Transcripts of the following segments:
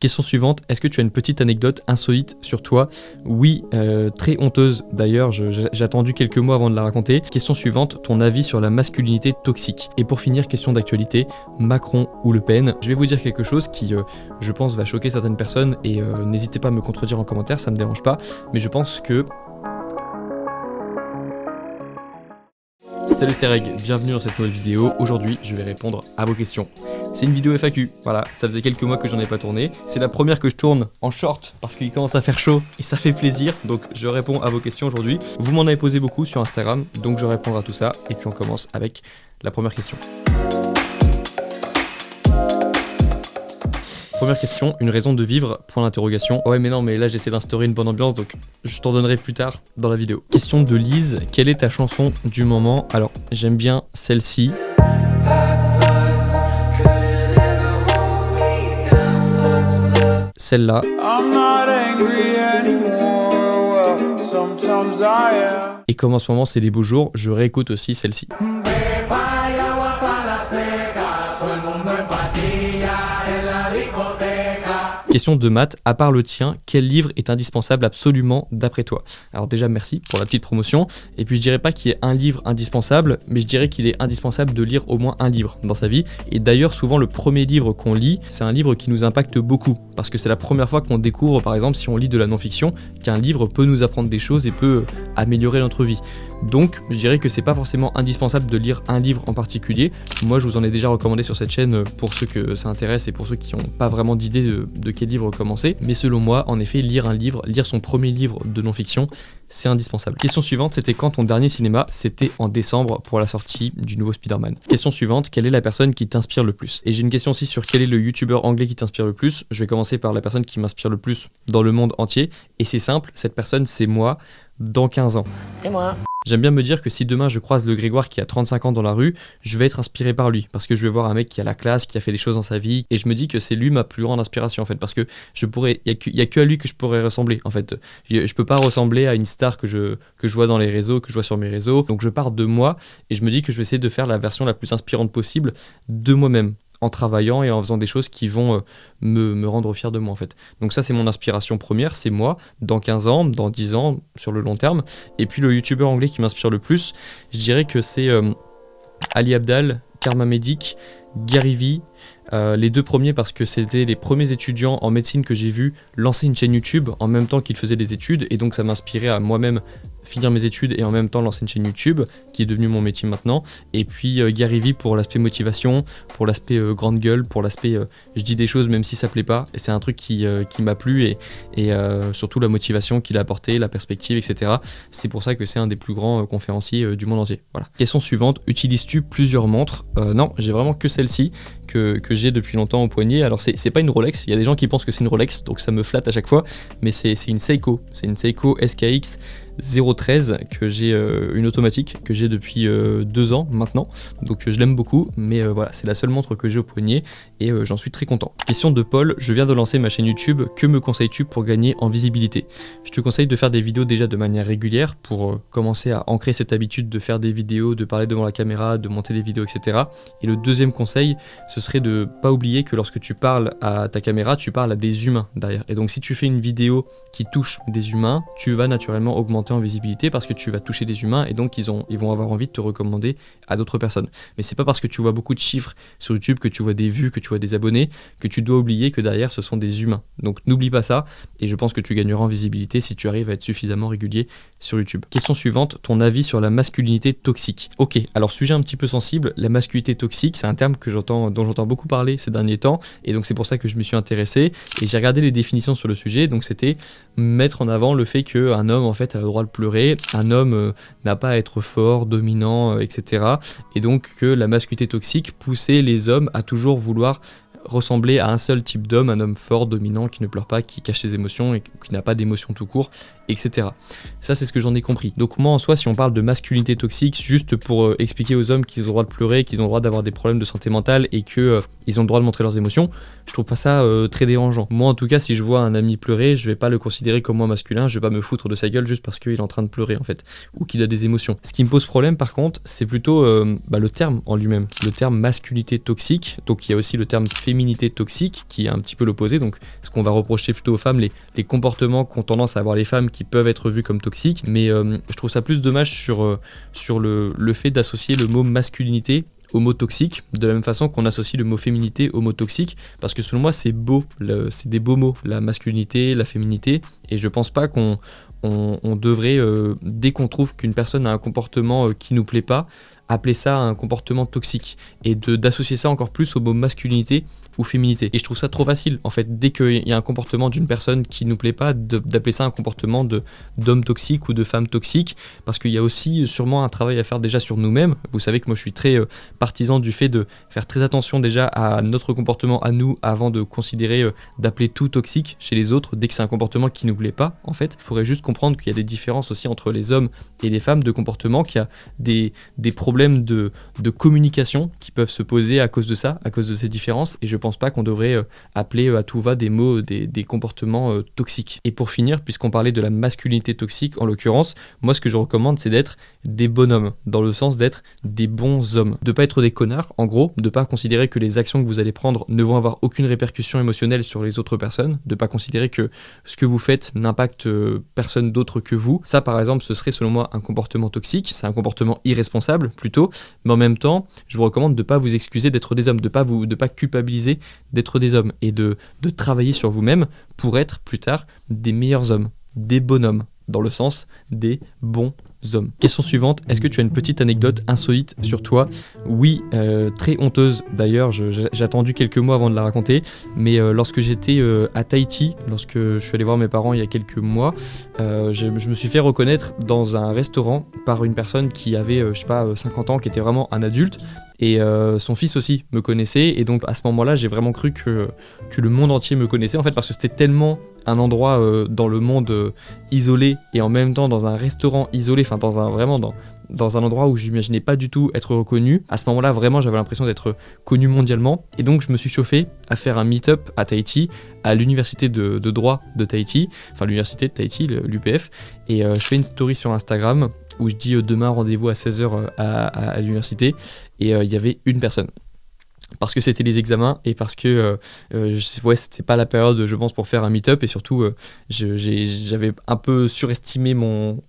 Question suivante, est-ce que tu as une petite anecdote insolite sur toi? Oui, très honteuse d'ailleurs, j'ai attendu quelques mois avant de la raconter. Question suivante, ton avis sur la masculinité toxique. Et pour finir, question d'actualité, Macron ou Le Pen? Je vais vous dire quelque chose qui, je pense, va choquer certaines personnes et n'hésitez pas à me contredire en commentaire, ça me dérange pas, mais je pense que... Salut, c'est Reg, bienvenue dans cette nouvelle vidéo. Aujourd'hui, je vais répondre à vos questions. C'est une vidéo FAQ, voilà, ça faisait quelques mois que j'en ai pas tourné. C'est la première que je tourne en short parce qu'il commence à faire chaud et ça fait plaisir. Donc je réponds à vos questions aujourd'hui. Vous m'en avez posé beaucoup sur Instagram, donc je répondrai à tout ça. Et puis on commence avec la première question. Première question, une raison de vivre, point d'interrogation. Ouais mais non, mais là j'essaie d'instaurer une bonne ambiance, donc je t'en donnerai plus tard dans la vidéo. Question de Lise, quelle est ta chanson du moment? Alors, j'aime bien celle-ci. Celle-là. Et comme en ce moment c'est les beaux jours, je réécoute aussi celle-ci. Question de maths, à part le tien, quel livre est indispensable absolument d'après toi? Alors déjà merci pour la petite promotion, et puis je dirais pas qu'il y ait un livre indispensable, mais je dirais qu'il est indispensable de lire au moins un livre dans sa vie, et d'ailleurs souvent le premier livre qu'on lit, c'est un livre qui nous impacte beaucoup, parce que c'est la première fois qu'on découvre, par exemple si on lit de la non-fiction, qu'un livre peut nous apprendre des choses et peut améliorer notre vie. Donc je dirais que c'est pas forcément indispensable de lire un livre en particulier. Moi je vous en ai déjà recommandé sur cette chaîne pour ceux que ça intéresse et pour ceux qui n'ont pas vraiment d'idée de quel livre commencer. Mais selon moi, en effet, lire un livre, lire son premier livre de non-fiction, c'est indispensable. Question suivante, c'était quand ton dernier cinéma? C'était en décembre pour la sortie du nouveau Spider-Man. Question suivante, quelle est la personne qui t'inspire le plus? Et j'ai une question aussi sur quel est le youtubeur anglais qui t'inspire le plus. Je vais commencer par la personne qui m'inspire le plus dans le monde entier. Et c'est simple, cette personne c'est moi dans 15 ans. Et moi. J'aime bien me dire que si demain je croise le Grégoire qui a 35 ans dans la rue, je vais être inspiré par lui parce que je vais voir un mec qui a la classe, qui a fait des choses dans sa vie et je me dis que c'est lui ma plus grande inspiration en fait parce que il y a que à lui que je pourrais ressembler en fait. Je peux pas ressembler à une star que je vois dans les réseaux, que je vois sur mes réseaux. Donc je pars de moi et je me dis que je vais essayer de faire la version la plus inspirante possible de moi-même, en travaillant et en faisant des choses qui vont me rendre fier de moi en fait. Donc ça c'est mon inspiration première, c'est moi, dans 15 ans, dans 10 ans, sur le long terme. Et puis le youtubeur anglais qui m'inspire le plus, je dirais que c'est Ali Abdaal, Karma Medic, Gary Vee, les deux premiers parce que c'était les premiers étudiants en médecine que j'ai vu lancer une chaîne YouTube en même temps qu'ils faisaient des études et donc ça m'inspirait à moi-même finir mes études et en même temps lancer une chaîne YouTube qui est devenue mon métier maintenant. Et puis Gary Vee pour l'aspect motivation, pour l'aspect grande gueule, pour l'aspect je dis des choses même si ça plaît pas et c'est un truc qui m'a plu et surtout la motivation qu'il a apporté, la perspective, etc. C'est pour ça que c'est un des plus grands conférenciers du monde entier. Voilà. Question suivante, utilises-tu plusieurs montres? Non, j'ai vraiment que celle-ci que j'ai depuis longtemps au poignet. Alors c'est pas une Rolex, il y a des gens qui pensent que c'est une Rolex donc ça me flatte à chaque fois, mais c'est une Seiko, SKX 013 que j'ai, une automatique que j'ai depuis 2 ans maintenant, donc je l'aime beaucoup, mais voilà, c'est la seule montre que j'ai au poignet et j'en suis très content. Question de Paul, je viens de lancer ma chaîne YouTube, que me conseilles-tu pour gagner en visibilité? Je te conseille de faire des vidéos déjà de manière régulière pour commencer à ancrer cette habitude de faire des vidéos, de parler devant la caméra, de monter des vidéos, etc. Et le deuxième conseil, ce serait de pas oublier que lorsque tu parles à ta caméra, tu parles à des humains derrière. Et donc si tu fais une vidéo qui touche des humains, tu vas naturellement augmenter en visibilité parce que tu vas toucher des humains et donc ils vont avoir envie de te recommander à d'autres personnes. Mais c'est pas parce que tu vois beaucoup de chiffres sur YouTube, que tu vois des vues, que tu vois des abonnés, que tu dois oublier que derrière ce sont des humains. Donc n'oublie pas ça et je pense que tu gagneras en visibilité si tu arrives à être suffisamment régulier sur YouTube. Question suivante, ton avis sur la masculinité toxique. Ok, alors sujet un petit peu sensible, la masculinité toxique, c'est un terme dont j'entends beaucoup parler ces derniers temps et donc c'est pour ça que je me suis intéressé et j'ai regardé les définitions sur le sujet. Donc c'était mettre en avant le fait qu'un homme en fait a le droit de pleurer, un homme n'a pas à être fort, dominant, etc. Et donc que la masculinité toxique poussait les hommes à toujours vouloir ressembler à un seul type d'homme, un homme fort, dominant, qui ne pleure pas, qui cache ses émotions et qui n'a pas d'émotions tout court, etc. Ça c'est ce que j'en ai compris. Donc moi en soi, si on parle de masculinité toxique, juste pour expliquer aux hommes qu'ils ont le droit de pleurer, qu'ils ont le droit d'avoir des problèmes de santé mentale et qu'ils ont le droit de montrer leurs émotions, je trouve pas ça très dérangeant. Moi en tout cas, si je vois un ami pleurer, je vais pas le considérer comme moi masculin, je vais pas me foutre de sa gueule juste parce qu'il est en train de pleurer en fait, ou qu'il a des émotions. Ce qui me pose problème par contre, c'est plutôt le terme en lui-même, le terme masculinité toxique. Donc il y a aussi le terme féminité féminité toxique, qui est un petit peu l'opposé, donc ce qu'on va reprocher plutôt aux femmes, les comportements qu'ont tendance à avoir les femmes qui peuvent être vus comme toxiques, mais je trouve ça plus dommage sur le fait d'associer le mot masculinité au mot toxique, de la même façon qu'on associe le mot féminité au mot toxique, parce que selon moi c'est beau, c'est des beaux mots, la masculinité, la féminité, et je pense pas qu'on devrait, dès qu'on trouve qu'une personne a un comportement qui nous plaît pas, appeler ça un comportement toxique, et d'associer ça encore plus au mot masculinité ou féminité. Et je trouve ça trop facile, en fait, dès qu'il y a un comportement d'une personne qui nous plaît pas, d'appeler ça un comportement d'homme toxique ou de femme toxique, parce qu'il y a aussi sûrement un travail à faire déjà sur nous-mêmes. Vous savez que moi je suis très partisan du fait de faire très attention déjà à notre comportement à nous, avant de considérer, d'appeler tout toxique chez les autres, dès que c'est un comportement qui nous plaît pas, en fait. Il faudrait juste comprendre qu'il y a des différences aussi entre les hommes et les femmes de comportement, qu'il y a des problèmes de communication qui peuvent se poser à cause de ça, à cause de ces différences, et je pense pas qu'on devrait appeler à tout va des mots, des comportements toxiques. Et pour finir, puisqu'on parlait de la masculinité toxique en l'occurrence, moi ce que je recommande c'est d'être des bonhommes, dans le sens d'être des bons hommes, de pas être des connards en gros, de pas considérer que les actions que vous allez prendre ne vont avoir aucune répercussion émotionnelle sur les autres personnes, de pas considérer que ce que vous faites n'impacte personne d'autre que vous. Ça par exemple ce serait selon moi un comportement toxique, c'est un comportement irresponsable plutôt, mais en même temps je vous recommande de pas vous excuser d'être des hommes, de pas culpabiliser d'être des hommes, et de travailler sur vous-même pour être plus tard des meilleurs hommes, des bonhommes, dans le sens des bons hommes. Question suivante, est-ce que tu as une petite anecdote insolite sur toi? Oui, très honteuse d'ailleurs, j'ai attendu quelques mois avant de la raconter, mais lorsque j'étais à Tahiti, lorsque je suis allé voir mes parents il y a quelques mois, je me suis fait reconnaître dans un restaurant par une personne qui avait, 50 ans, qui était vraiment un adulte, et son fils aussi me connaissait, et donc à ce moment-là j'ai vraiment cru que le monde entier me connaissait, en fait, parce que c'était tellement un endroit dans le monde isolé, et en même temps dans un restaurant isolé, enfin dans un endroit où je n'imaginais pas du tout être reconnu. À ce moment-là, vraiment, j'avais l'impression d'être connu mondialement. Et donc, je me suis chauffé à faire un meet-up à Tahiti, à l'université de droit de Tahiti, enfin l'université de Tahiti, l'UPF. Et je fais une story sur Instagram où je dis demain rendez-vous à 16h à l'université. Et il y avait une personne. Parce que c'était les examens et parce que c'était pas la période, je pense, pour faire un meet-up, et surtout j'avais un peu surestimé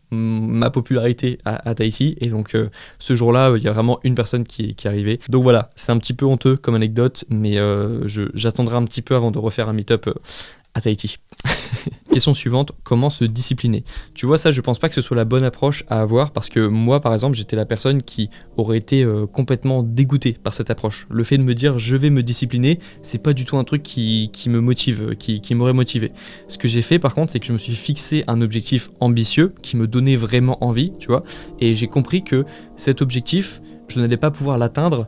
ma popularité à Tahiti, et donc ce jour-là il y a vraiment une personne qui est arrivée. Donc voilà, c'est un petit peu honteux comme anecdote, mais j'attendrai un petit peu avant de refaire un meet-up à Tahiti. Question suivante, comment se discipliner? Tu vois, ça je pense pas que ce soit la bonne approche à avoir, parce que moi par exemple j'étais la personne qui aurait été complètement dégoûtée par cette approche. Le fait de me dire je vais me discipliner, c'est pas du tout un truc qui me motive, qui m'aurait motivé. Ce que j'ai fait par contre, c'est que je me suis fixé un objectif ambitieux qui me donnait vraiment envie, tu vois, et j'ai compris que cet objectif, je n'allais pas pouvoir l'atteindre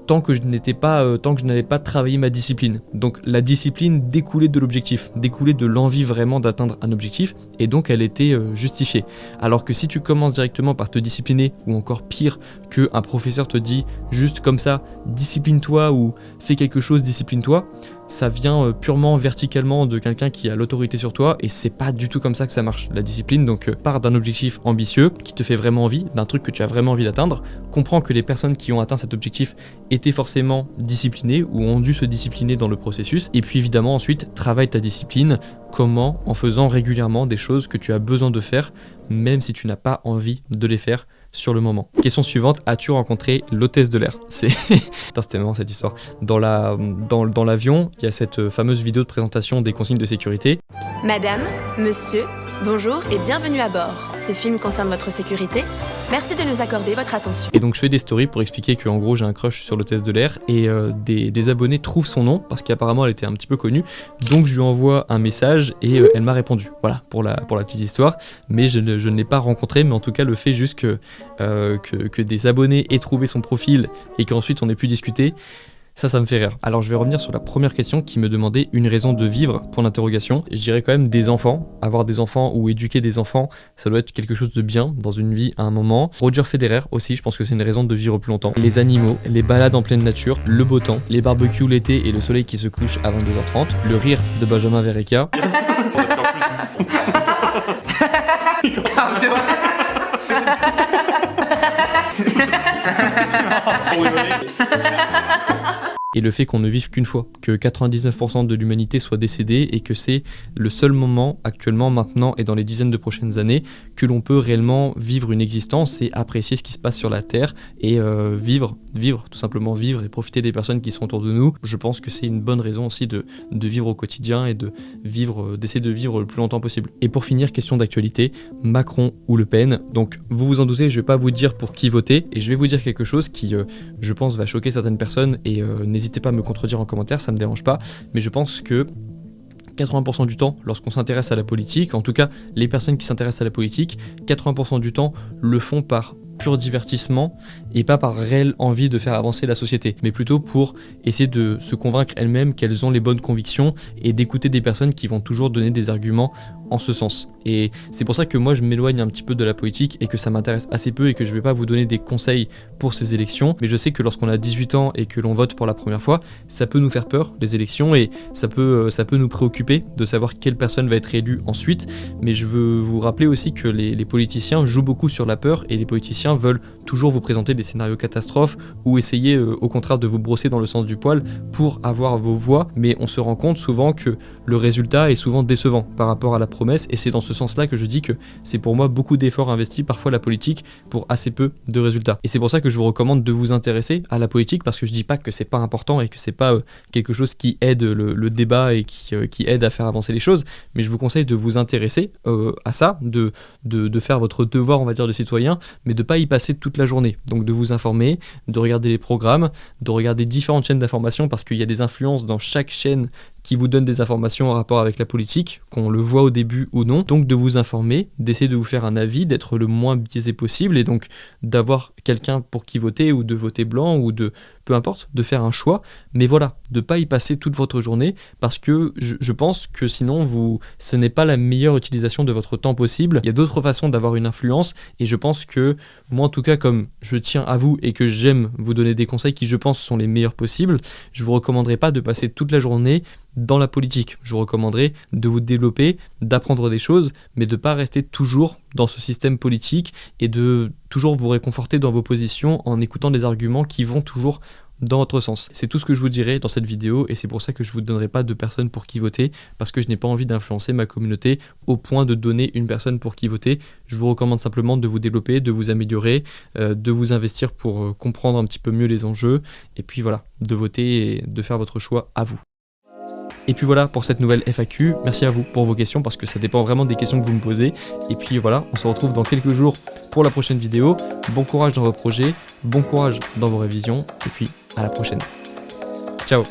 tant que je n'allais pas travailler ma discipline. Donc la discipline découlait de l'objectif, découlait de l'envie vraiment d'atteindre un objectif, et donc elle était justifiée. Alors que si tu commences directement par te discipliner, ou encore pire, qu'un professeur te dit juste comme ça, discipline-toi, ou fais quelque chose, discipline-toi, ça vient purement verticalement de quelqu'un qui a l'autorité sur toi, et c'est pas du tout comme ça que ça marche, la discipline. Donc pars d'un objectif ambitieux qui te fait vraiment envie, d'un truc que tu as vraiment envie d'atteindre, comprends que les personnes qui ont atteint cet objectif étaient forcément disciplinées ou ont dû se discipliner dans le processus, et puis évidemment ensuite travaille ta discipline. Comment? En faisant régulièrement des choses que tu as besoin de faire, même si tu n'as pas envie de les faire sur le moment. Question suivante, as-tu rencontré l'hôtesse de l'air? C'était marrant cette histoire. Dans l'avion, il y a cette fameuse vidéo de présentation des consignes de sécurité. Madame, monsieur, bonjour et bienvenue à bord. Ce film concerne votre sécurité. Merci de nous accorder votre attention. Et donc je fais des stories pour expliquer qu'en gros j'ai un crush sur l'hôtesse de l'air, et des abonnés trouvent son nom parce qu'apparemment elle était un petit peu connue. Donc je lui envoie un message et elle m'a répondu. Voilà pour la petite histoire. Mais je ne l'ai pas rencontré, mais en tout cas le fait juste que des abonnés aient trouvé son profil et qu'ensuite on ait pu discuter, ça me fait rire. Alors je vais revenir sur la première question qui me demandait une raison de vivre, pour l'interrogation. Je dirais quand même des enfants. Avoir des enfants ou éduquer des enfants, ça doit être quelque chose de bien dans une vie à un moment. Roger Federer aussi, je pense que c'est une raison de vivre plus longtemps. Les animaux, les balades en pleine nature, le beau temps, les barbecues l'été et le soleil qui se couche à 22h30, le rire de Benjamin Verrecka. C'est vrai. et le fait qu'on ne vive qu'une fois, que 99% de l'humanité soit décédée et que c'est le seul moment actuellement, maintenant et dans les dizaines de prochaines années que l'on peut réellement vivre une existence et apprécier ce qui se passe sur la Terre et vivre, tout simplement vivre et profiter des personnes qui sont autour de nous. Je pense que c'est une bonne raison aussi de vivre au quotidien et d'essayer de vivre le plus longtemps possible. Et pour finir, question d'actualité, Macron ou Le Pen. Donc vous vous en doutez, je vais pas vous dire pour qui voter et je vais vous dire quelque chose qui je pense va choquer certaines personnes et n'hésitez pas à me contredire en commentaire, ça me dérange pas, mais je pense que 80% du temps, lorsqu'on s'intéresse à la politique, en tout cas les personnes qui s'intéressent à la politique, 80% du temps le font par pur divertissement et pas par réelle envie de faire avancer la société, mais plutôt pour essayer de se convaincre elles-mêmes qu'elles ont les bonnes convictions et d'écouter des personnes qui vont toujours donner des arguments en ce sens. Et c'est pour ça que moi je m'éloigne un petit peu de la politique et que ça m'intéresse assez peu et que je vais pas vous donner des conseils pour ces élections, mais je sais que lorsqu'on a 18 ans et que l'on vote pour la première fois, ça peut nous faire peur les élections et ça peut nous préoccuper de savoir quelle personne va être élue ensuite, mais je veux vous rappeler aussi que les politiciens jouent beaucoup sur la peur et les politiciens veulent toujours vous présenter des scénarios catastrophes ou essayer au contraire de vous brosser dans le sens du poil pour avoir vos voix, mais on se rend compte souvent que le résultat est souvent décevant par rapport à la promesse et c'est dans ce sens-là que je dis que c'est pour moi beaucoup d'efforts investis parfois la politique pour assez peu de résultats. Et c'est pour ça que je vous recommande de vous intéresser à la politique parce que je dis pas que c'est pas important et que c'est pas quelque chose qui aide le débat et qui aide à faire avancer les choses, mais je vous conseille de vous intéresser à ça, de faire votre devoir on va dire de citoyen, mais de pas y passer toute la journée. Donc de vous informer, de regarder les programmes, de regarder différentes chaînes d'information parce qu'il y a des influences dans chaque chaîne qui vous donne des informations en rapport avec la politique, qu'on le voit au début ou non. Donc de vous informer, d'essayer de vous faire un avis, d'être le moins biaisé possible et donc d'avoir quelqu'un pour qui voter ou de voter blanc ou de peu importe, de faire un choix, mais voilà, de pas y passer toute votre journée parce que je pense que sinon ce n'est pas la meilleure utilisation de votre temps possible. Il y a d'autres façons d'avoir une influence et je pense que moi en tout cas comme je tiens à vous et que j'aime vous donner des conseils qui je pense sont les meilleurs possibles, je vous recommanderais pas de passer toute la journée dans la politique. Je vous recommanderais de vous développer, d'apprendre des choses, mais de ne pas rester toujours dans ce système politique et de toujours vous réconforter dans vos positions en écoutant des arguments qui vont toujours dans votre sens. C'est tout ce que je vous dirai dans cette vidéo et c'est pour ça que je ne vous donnerai pas de personne pour qui voter parce que je n'ai pas envie d'influencer ma communauté au point de donner une personne pour qui voter. Je vous recommande simplement de vous développer, de vous améliorer, de vous investir pour comprendre un petit peu mieux les enjeux et puis voilà, de voter et de faire votre choix à vous. Et puis voilà pour cette nouvelle FAQ, merci à vous pour vos questions parce que ça dépend vraiment des questions que vous me posez. Et puis voilà, on se retrouve dans quelques jours pour la prochaine vidéo. Bon courage dans vos projets, bon courage dans vos révisions et puis à la prochaine. Ciao.